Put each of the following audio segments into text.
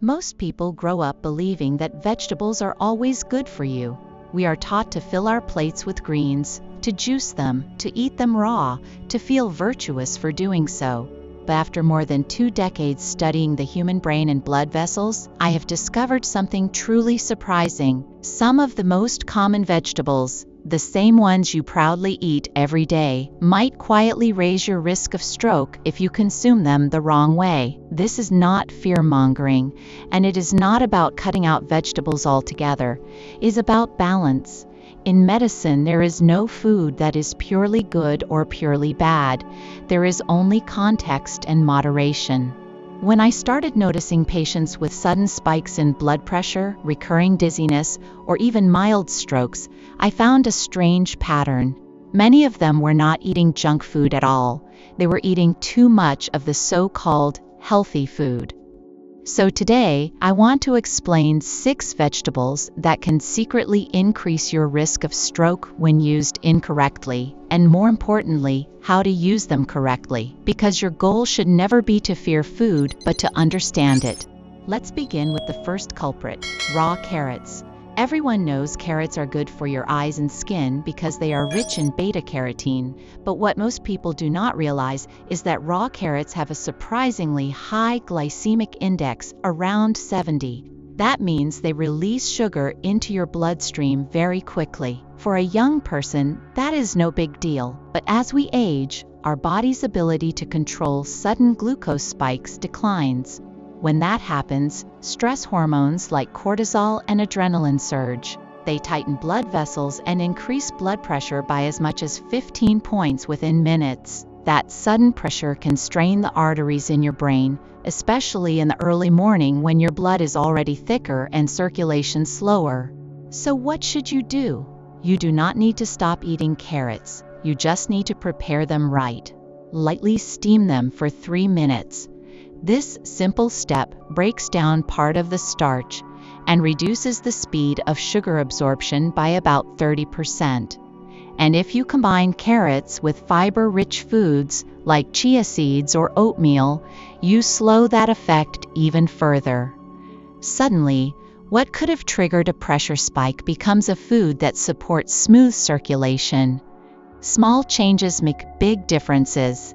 Most people grow up believing that vegetables are always good for you. We are taught to fill our plates with greens, to juice them, to eat them raw, to feel virtuous for doing so. But after more than 2 decades studying the human brain and blood vessels, I have discovered something truly surprising. Some of the most common vegetables, the same ones you proudly eat every day, might quietly raise your risk of stroke if you consume them the wrong way. This is not fear-mongering, and it is not about cutting out vegetables altogether. It is about balance. In medicine, there is no food that is purely good or purely bad. There is only context and moderation. When I started noticing patients with sudden spikes in blood pressure, recurring dizziness, or even mild strokes, I found a strange pattern. Many of them were not eating junk food at all. They were eating too much of the so-called healthy food. So today, I want to explain 6 vegetables that can secretly increase your risk of stroke when used incorrectly, and more importantly, how to use them correctly, because your goal should never be to fear food, but to understand it. Let's begin with the first culprit, raw carrots. Everyone knows carrots are good for your eyes and skin because they are rich in beta-carotene, but what most people do not realize is that raw carrots have a surprisingly high glycemic index, around 70. That means they release sugar into your bloodstream very quickly. For a young person, that is no big deal, but as we age, our body's ability to control sudden glucose spikes declines. When that happens, stress hormones like cortisol and adrenaline surge. They tighten blood vessels and increase blood pressure by as much as 15 points within minutes. That sudden pressure can strain the arteries in your brain, especially in the early morning when your blood is already thicker and circulation slower. So what should you do? You do not need to stop eating carrots. You just need to prepare them right. Lightly steam them for 3 minutes. This simple step breaks down part of the starch and reduces the speed of sugar absorption by about 30%. And if you combine carrots with fiber-rich foods like chia seeds or oatmeal, you slow that effect even further. Suddenly, what could have triggered a pressure spike becomes a food that supports smooth circulation. Small changes make big differences.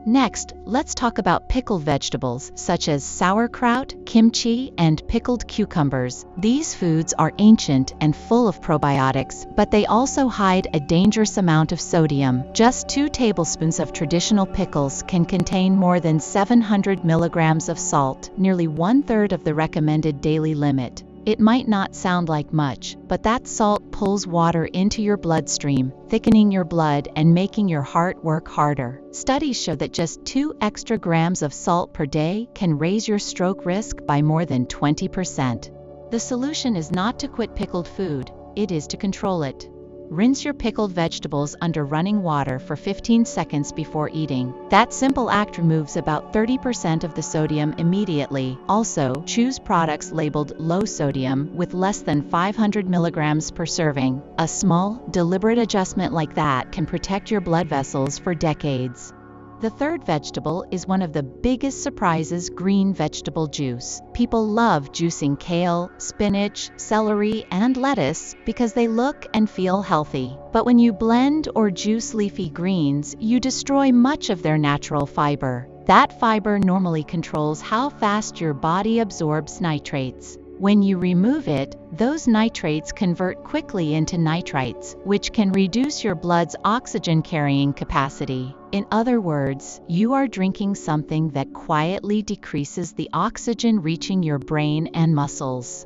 Next, let's talk about pickled vegetables such as sauerkraut, kimchi, and pickled cucumbers. These foods are ancient and full of probiotics, but they also hide a dangerous amount of sodium. Just 2 tablespoons of traditional pickles can contain more than 700 milligrams of salt, nearly 1/3 of the recommended daily limit. It might not sound like much, but that salt pulls water into your bloodstream, thickening your blood and making your heart work harder. Studies show that just 2 extra grams of salt per day can raise your stroke risk by more than 20%. The solution is not to quit pickled food, it is to control it. Rinse your pickled vegetables under running water for 15 seconds before eating. That simple act removes about 30% of the sodium immediately. Also, choose products labeled low sodium with less than 500 milligrams per serving. A small, deliberate adjustment like that can protect your blood vessels for decades. The third vegetable is one of the biggest surprises: green vegetable juice. People love juicing kale, spinach, celery, and lettuce because they look and feel healthy. But when you blend or juice leafy greens, you destroy much of their natural fiber. That fiber normally controls how fast your body absorbs nitrates. When you remove it, those nitrates convert quickly into nitrites, which can reduce your blood's oxygen-carrying capacity. In other words, you are drinking something that quietly decreases the oxygen reaching your brain and muscles.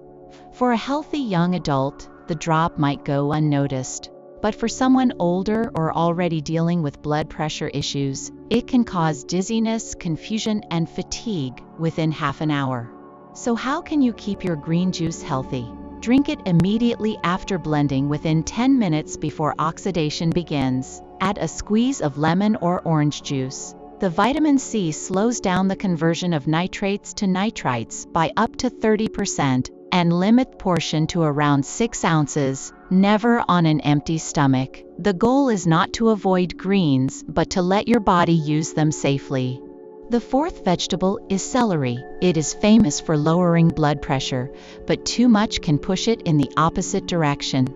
For a healthy young adult, the drop might go unnoticed. But for someone older or already dealing with blood pressure issues, it can cause dizziness, confusion, and fatigue within half an hour. So how can you keep your green juice healthy? Drink it immediately after blending within 10 minutes before oxidation begins. Add a squeeze of lemon or orange juice. The vitamin C slows down the conversion of nitrates to nitrites by up to 30%, and limit portion to around 6 ounces, never on an empty stomach. The goal is not to avoid greens, but to let your body use them safely. The fourth vegetable is celery. It is famous for lowering blood pressure, but too much can push it in the opposite direction.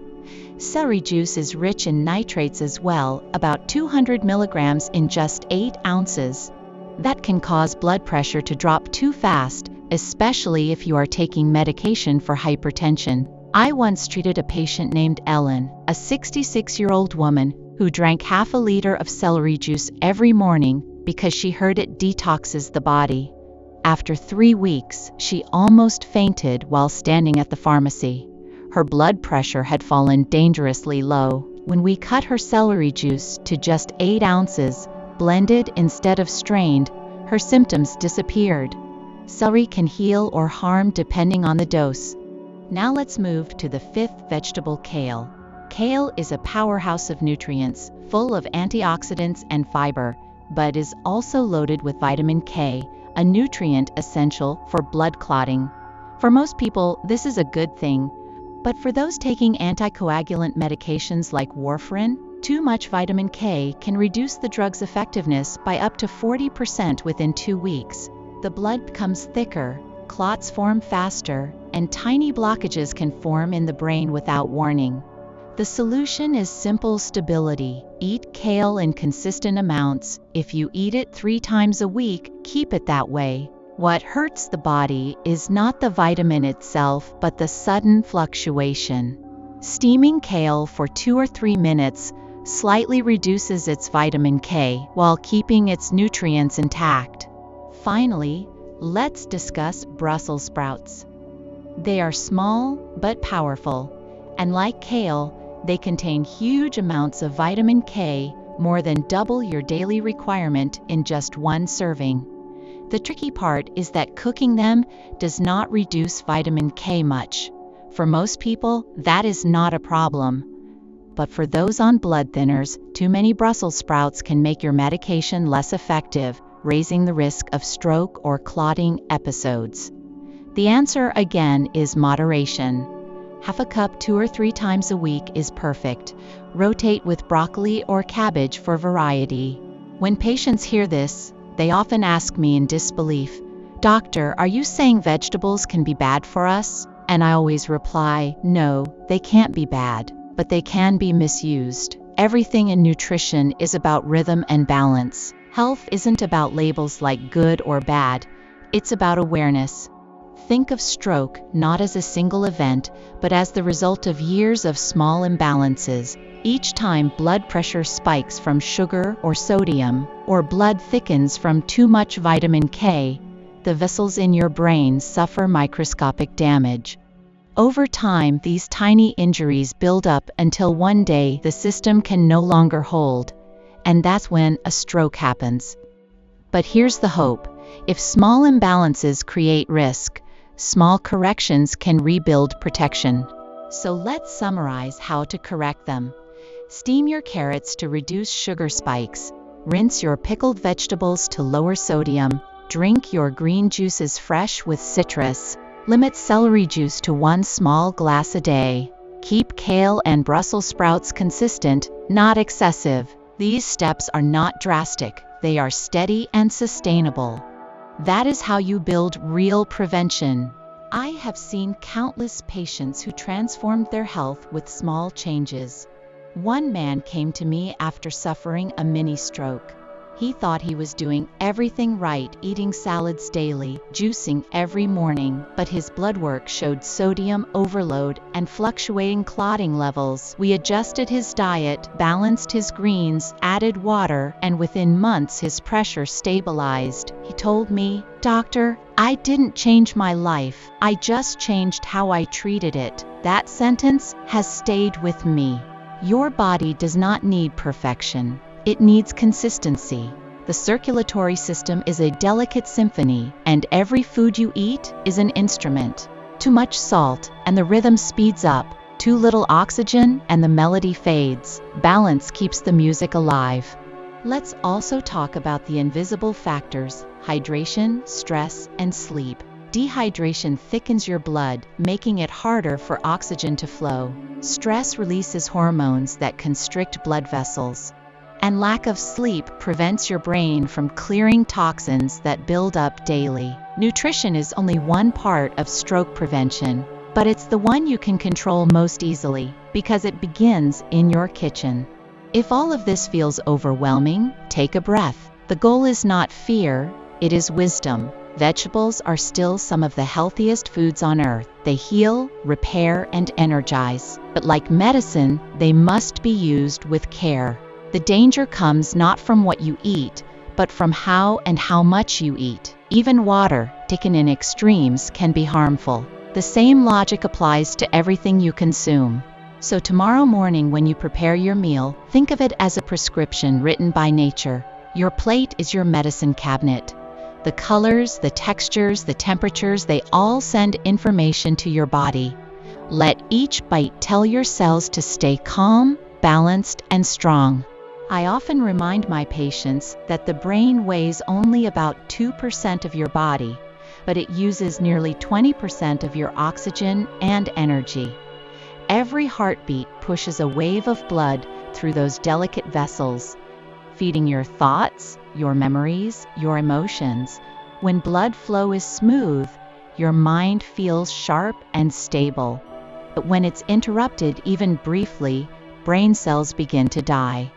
Celery juice is rich in nitrates as well, about 200 milligrams in just 8 ounces. That can cause blood pressure to drop too fast, especially if you are taking medication for hypertension. I once treated a patient named Ellen, a 66-year-old woman, who drank half a liter of celery juice every morning because she heard it detoxes the body. After 3 weeks, she almost fainted while standing at the pharmacy. Her blood pressure had fallen dangerously low. When we cut her celery juice to just 8 ounces, blended instead of strained, her symptoms disappeared. Celery can heal or harm depending on the dose. Now let's move to the fifth vegetable, kale. Kale is a powerhouse of nutrients, full of antioxidants and fiber, but is also loaded with vitamin K, a nutrient essential for blood clotting. For most people, this is a good thing, but for those taking anticoagulant medications like warfarin, too much vitamin K can reduce the drug's effectiveness by up to 40% within 2 weeks. The blood becomes thicker, clots form faster, and tiny blockages can form in the brain without warning. The solution is simple stability. Eat kale in consistent amounts. If you eat it 3 times a week, keep it that way. What hurts the body is not the vitamin itself, but the sudden fluctuation. Steaming kale for 2 or 3 minutes slightly reduces its vitamin K while keeping its nutrients intact. Finally, let's discuss Brussels sprouts. They are small but powerful, and like kale, they contain huge amounts of vitamin K, more than double your daily requirement in just 1 serving. The tricky part is that cooking them does not reduce vitamin K much. For most people, that is not a problem. But for those on blood thinners, too many Brussels sprouts can make your medication less effective, raising the risk of stroke or clotting episodes. The answer again is moderation. Half a cup 2 or 3 times a week is perfect. Rotate with broccoli or cabbage for variety. When patients hear this, they often ask me in disbelief, "Doctor, are you saying vegetables can be bad for us?" And I always reply, no, they can't be bad, but they can be misused. Everything in nutrition is about rhythm and balance. Health isn't about labels like good or bad, it's about awareness. Think of stroke not as a single event, but as the result of years of small imbalances. Each time blood pressure spikes from sugar or sodium, or blood thickens from too much vitamin K, the vessels in your brain suffer microscopic damage. Over time, these tiny injuries build up until one day the system can no longer hold, and that's when a stroke happens. But here's the hope. If small imbalances create risk, small corrections can rebuild protection. So let's summarize how to correct them. Steam your carrots to reduce sugar spikes. Rinse your pickled vegetables to lower sodium. Drink your green juices fresh with citrus. Limit celery juice to 1 small glass a day. Keep kale and Brussels sprouts consistent, not excessive. These steps are not drastic, they are steady and sustainable. That is how you build real prevention. I have seen countless patients who transformed their health with small changes. One man came to me after suffering a mini stroke. He thought he was doing everything right, eating salads daily, juicing every morning, but his blood work showed sodium overload and fluctuating clotting levels. We adjusted his diet, balanced his greens, added water, and within months his pressure stabilized. He told me, "Doctor, I didn't change my life, I just changed how I treated it." That sentence has stayed with me. Your body does not need perfection. It needs consistency. The circulatory system is a delicate symphony, and every food you eat is an instrument. Too much salt, and the rhythm speeds up. Too little oxygen, and the melody fades. Balance keeps the music alive. Let's also talk about the invisible factors: hydration, stress, and sleep. Dehydration thickens your blood, making it harder for oxygen to flow. Stress releases hormones that constrict blood vessels. And lack of sleep prevents your brain from clearing toxins that build up daily. Nutrition is only one part of stroke prevention, but it's the one you can control most easily because it begins in your kitchen. If all of this feels overwhelming, take a breath. The goal is not fear, it is wisdom. Vegetables are still some of the healthiest foods on earth. They heal, repair, and energize. But like medicine, they must be used with care. The danger comes not from what you eat, but from how and how much you eat. Even water, taken in extremes, can be harmful. The same logic applies to everything you consume. So tomorrow morning when you prepare your meal, think of it as a prescription written by nature. Your plate is your medicine cabinet. The colors, the textures, the temperatures, they all send information to your body. Let each bite tell your cells to stay calm, balanced, and strong. I often remind my patients that the brain weighs only about 2% of your body, but it uses nearly 20% of your oxygen and energy. Every heartbeat pushes a wave of blood through those delicate vessels, feeding your thoughts, your memories, your emotions. When blood flow is smooth, your mind feels sharp and stable. But when it's interrupted even briefly, brain cells begin to die.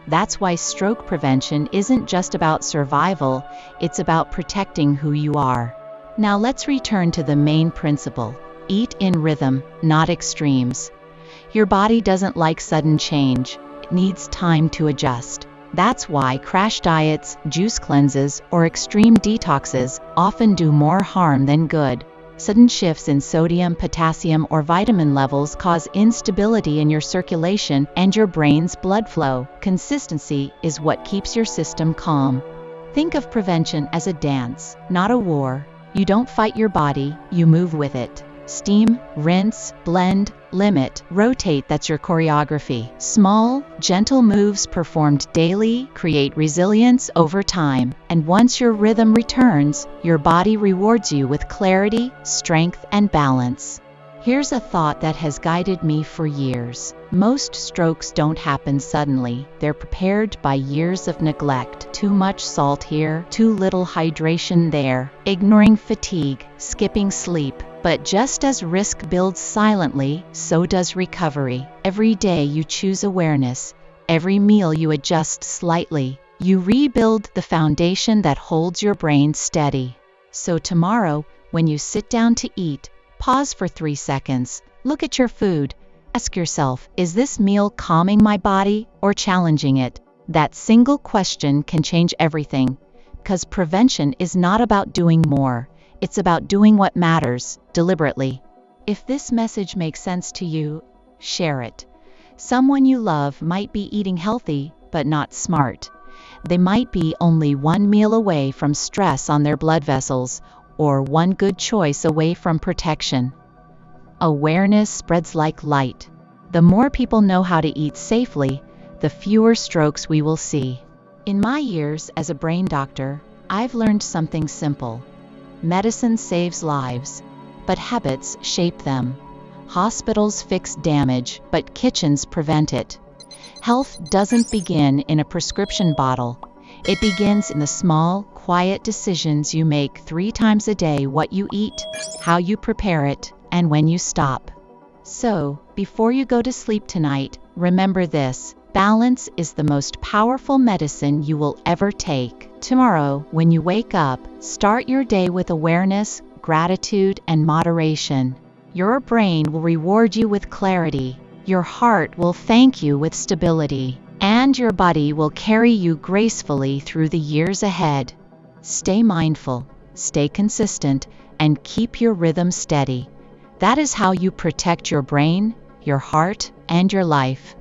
That's why stroke prevention isn't just about survival, it's about protecting who you are. Now let's return to the main principle. Eat in rhythm, not extremes. Your body doesn't like sudden change. It needs time to adjust. That's why crash diets, juice cleanses, or extreme detoxes often do more harm than good. Sudden shifts in sodium, potassium, or vitamin levels cause instability in your circulation and your brain's blood flow. Consistency is what keeps your system calm. Think of prevention as a dance, not a war. You don't fight your body, you move with it. Steam, rinse, blend, limit, rotate, that's your choreography. Small, gentle moves performed daily create resilience over time. And once your rhythm returns, your body rewards you with clarity, strength, and balance. Here's a thought that has guided me for years. Most strokes don't happen suddenly. They're prepared by years of neglect. Too much salt here, too little hydration there, ignoring fatigue, skipping sleep. But just as risk builds silently, so does recovery. Every day you choose awareness. Every meal you adjust slightly. You rebuild the foundation that holds your brain steady. So tomorrow, when you sit down to eat, pause for 3 seconds. Look at your food. Ask yourself, is this meal calming my body or challenging it? That single question can change everything. Because prevention is not about doing more. It's about doing what matters, deliberately. If this message makes sense to you, share it. Someone you love might be eating healthy, but not smart. They might be only one meal away from stress on their blood vessels, or one good choice away from protection. Awareness spreads like light. The more people know how to eat safely, the fewer strokes we will see. In my years as a brain doctor, I've learned something simple. Medicine saves lives, but habits shape them. Hospitals fix damage, but kitchens prevent it. Health doesn't begin in a prescription bottle. It begins in the small, quiet decisions you make 3 times a day: what you eat, how you prepare it, and when you stop. So, before you go to sleep tonight, remember this: balance is the most powerful medicine you will ever take. Tomorrow, when you wake up, start your day with awareness, gratitude, and moderation. Your brain will reward you with clarity. Your heart will thank you with stability. And your body will carry you gracefully through the years ahead. Stay mindful, stay consistent, and keep your rhythm steady. That is how you protect your brain, your heart, and your life.